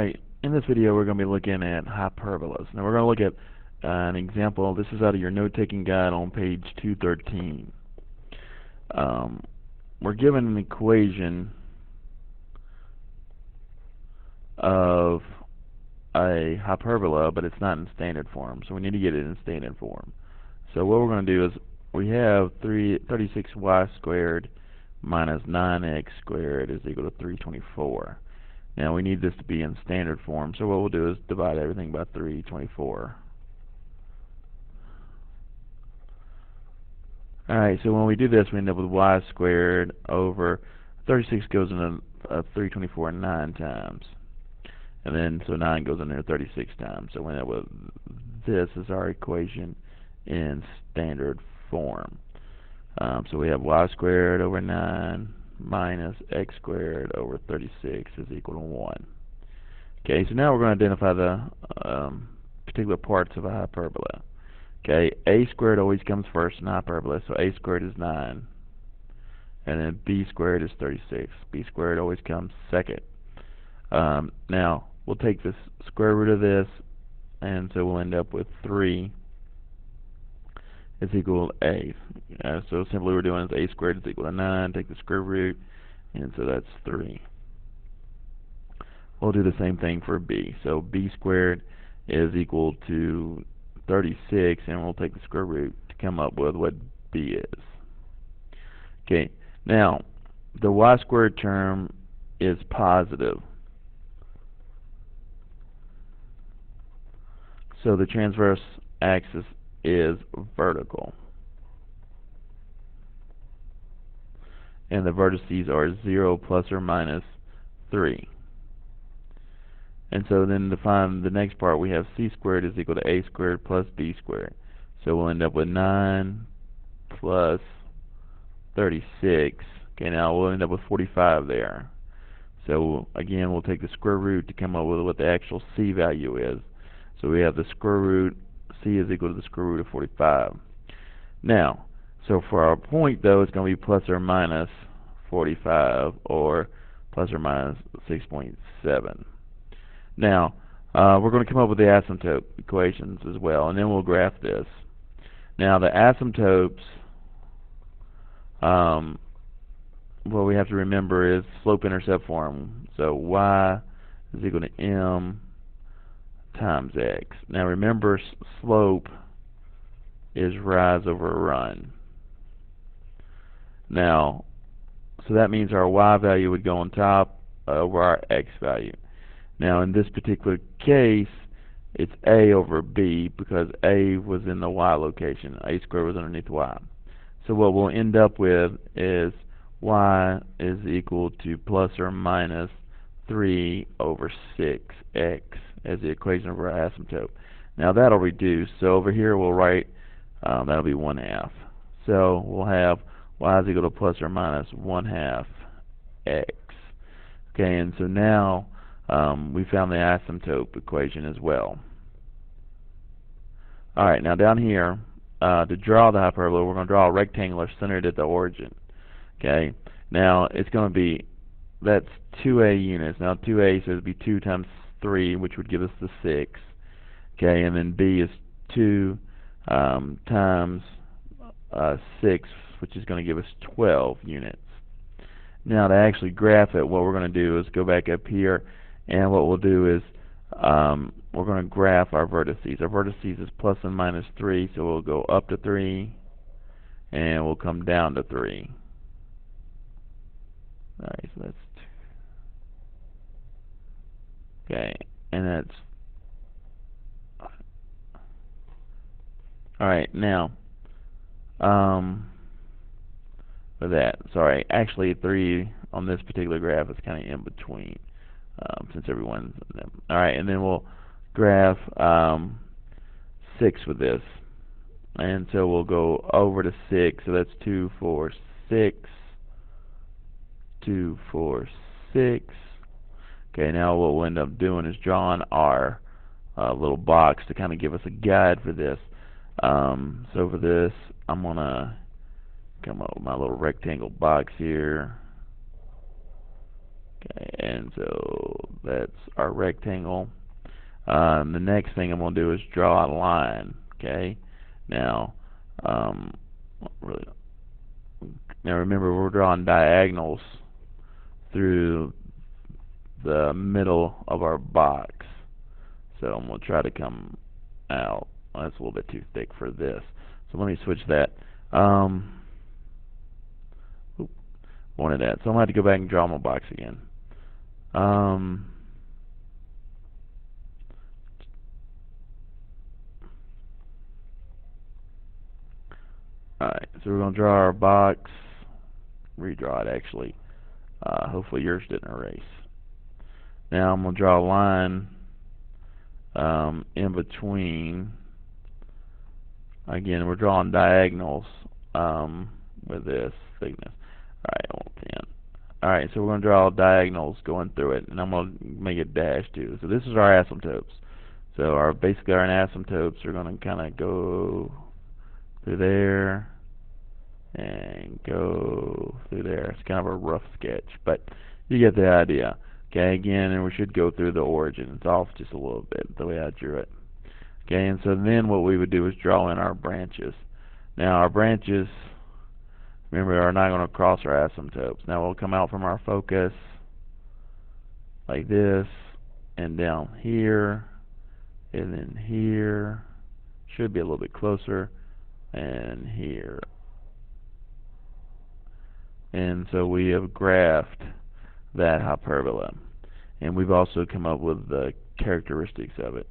Right, in this video we're going to be looking at hyperbolas. Now we're going to look at an example. This is out of your note-taking guide on page 213. We're given an equation of a hyperbola, but it's not in standard form, so we need to get it in standard form. So what we're going to do is we have 36y squared minus 9x squared is equal to 324. Now we need this to be in standard form, so what we'll do is divide everything by 324. Alright, so when we do this, we end up with y squared over 36 goes into 324 9 times. And then, so 9 goes in there 36 times. So we end up with this is our equation in standard form. So we have y squared over 9 minus x squared over 36 is equal to 1. Okay, so now we're going to identify the particular parts of a hyperbola. Okay, a squared always comes first in hyperbola, so a squared is 9. And then b squared is 36. b squared always comes second. Now, we'll take the square root of this, and so we'll end up with 3 is equal to a. So simply what we're doing is a squared is equal to 9, take the square root, and so that's 3. We'll do the same thing for b. So b squared is equal to 36, and we'll take the square root to come up with what b is. Okay, now the y squared term is positive. So the transverse axis is vertical. And the vertices are 0 plus or minus 3. And so then to find the next part, we have c squared is equal to a squared plus b squared. So we'll end up with 9 plus 36. Okay, now we'll end up with 45 there. So again, we'll take the square root to come up with what the actual c value is. So we have the square root, c is equal to the square root of 45. Now, so for our point though, it's going to be plus or minus 45 or plus or minus 6.7. Now, we're going to come up with the asymptote equations as well, and then we'll graph this. Now, the asymptotes, what we have to remember is slope-intercept form. So y is equal to m times x. Now remember, slope is rise over run. Now, so that means our y value would go on top over our x value. Now in this particular case, it's a over b because a was in the y location. A squared was underneath y. So what we'll end up with is y is equal to plus or minus 3 over 6x as the equation of our asymptote. Now that'll reduce. So over here we'll write that'll be 1/2. So we'll have y is equal to plus or minus 1/2 x. Okay, and so now we found the asymptote equation as well. Alright, now down here, to draw the hyperbola, we're going to draw a rectangular centered at the origin. Okay, now it's going to be, that's 2a units. Now 2a, so it would be 2 times 3, which would give us the 6. Okay, and then b is 2 times 6, which is going to give us 12 units. Now to actually graph it, what we're going to do is go back up here, and what we'll do is we're going to graph our vertices. Our vertices is plus and minus 3, so we'll go up to 3, and we'll come down to 3. Alright, so that's 2. Okay, and that's alright. Now, for that, sorry, actually 3 on this particular graph is kind of in between, since everyone's in them. Alright, and then we'll graph 6 with this, and so we'll go over to 6. So that's 2, 4, 6. 2, 4, 6. Okay, now what we'll end up doing is drawing our little box to kind of give us a guide for this. So for this, I'm going to come up with my little rectangle box here. Okay, and so that's our rectangle. The next thing I'm going to do is draw a line. Okay, now, really, now remember we're drawing diagonals through the middle of our box. So I'm going to try to come out. Oh, that's a little bit too thick for this. So let me switch that. Wanted that. So I'm going to have to go back and draw my box again. Alright, so we're going to draw our box. Redraw it actually. Hopefully yours didn't erase. Now I'm going to draw a line in between. Again, we're drawing diagonals with this thickness. Alright, I want 10. Alright, so we're going to draw diagonals going through it, and I'm going to make it dash too. So this is our asymptotes. So basically our asymptotes are going to kind of go through there and go through there. It's kind of a rough sketch, but you get the idea. Okay, again, and we should go through the origin. It's off just a little bit the way I drew it. Okay, and so then what we would do is draw in our branches. Now our branches, remember, are not going to cross our asymptotes. Now we'll come out from our focus like this, and down here, and then here. Should be a little bit closer, and here. And so we have graphed that hyperbola. And we've also come up with the characteristics of it.